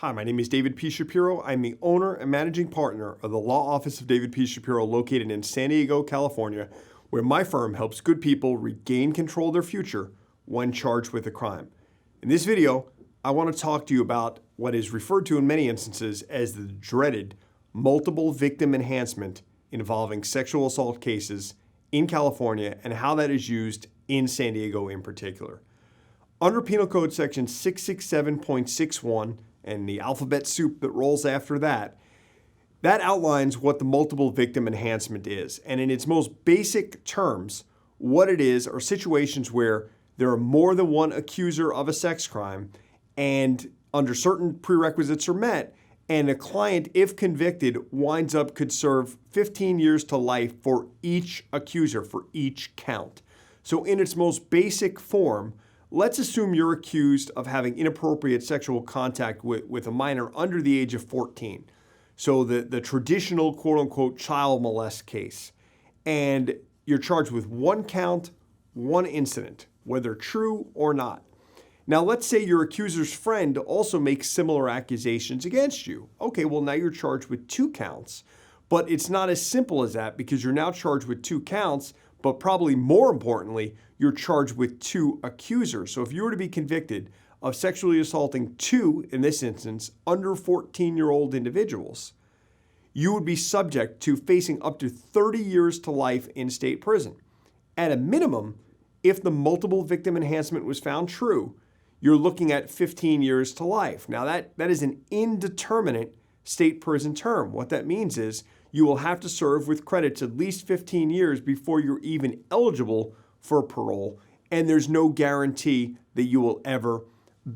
Hi, my name is David P. Shapiro. I'm the owner and managing partner of the Law Office of David P. Shapiro located in San Diego, California, where my firm helps good people regain control of their future when charged with a crime. In this video, I want to talk to you about what is referred to in many instances as the dreaded multiple victim enhancement involving sexual assault cases in California and how that is used in San Diego in particular. Under Penal Code Section 667.61 and the alphabet soup that rolls after that, that outlines what the multiple victim enhancement is. And in its most basic terms, what it is are situations where there are more than one accuser of a sex crime and under certain prerequisites are met, and a client, if convicted, could serve 15 years to life for each accuser, for each count. So in its most basic form, let's assume you're accused of having inappropriate sexual contact with a minor under the age of 14. So the traditional quote-unquote child molest case. And you're charged with one count, one incident, whether true or not. Now, let's say your accuser's friend also makes similar accusations against you. Okay, well, now you're charged with two counts. But it's not as simple as that because you're now charged with two counts, but probably more importantly, you're charged with two accusers. So if you were to be convicted of sexually assaulting two, in this instance, under 14-year-old individuals, you would be subject to facing up to 30 years to life in state prison. At a minimum, if the multiple victim enhancement was found true, you're looking at 15 years to life. Now that is an indeterminate state prison term. What that means is you will have to serve with credits at least 15 years before you're even eligible for parole, and there's no guarantee that you will ever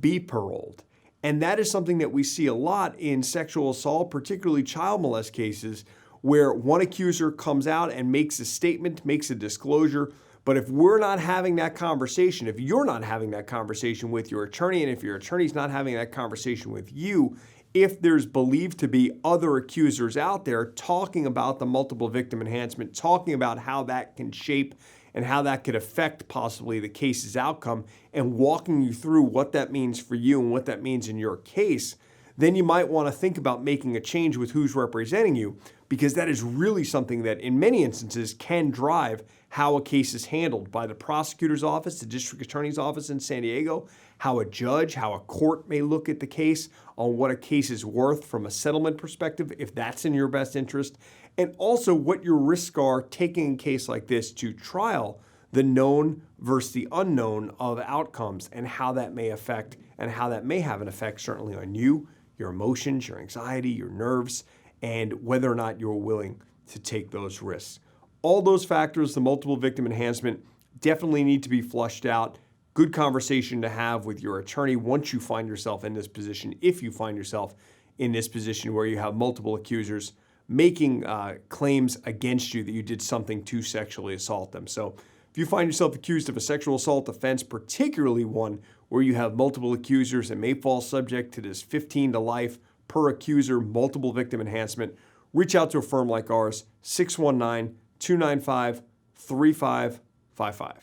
be paroled. And that is something that we see a lot in sexual assault, particularly child molest cases, where one accuser comes out and makes a statement, makes a disclosure. But if we're not having that conversation, if you're not having that conversation with your attorney, and if your attorney's not having that conversation with you, if there's believed to be other accusers out there talking about the multiple victim enhancement, talking about how that can shape and how that could affect possibly the case's outcome, and walking you through what that means for you and what that means in your case, then you might want to think about making a change with who's representing you, because that is really something that in many instances can drive how a case is handled by the prosecutor's office, the district attorney's office in San Diego, how a judge, how a court may look at the case on what a case is worth from a settlement perspective, if that's in your best interest, and also what your risks are taking a case like this to trial, the known versus the unknown of outcomes and how that may affect and how that may have an effect certainly on you, your emotions, your anxiety, your nerves, and whether or not you're willing to take those risks. All those factors, the multiple victim enhancement, definitely need to be flushed out. Good conversation to have with your attorney once you find yourself in this position, if you find yourself in this position where you have multiple accusers making claims against you that you did something to sexually assault them. So if you find yourself accused of a sexual assault offense, particularly one where you have multiple accusers and may fall subject to this 15 to life per accuser multiple victim enhancement, reach out to a firm like ours, 619-295-3555.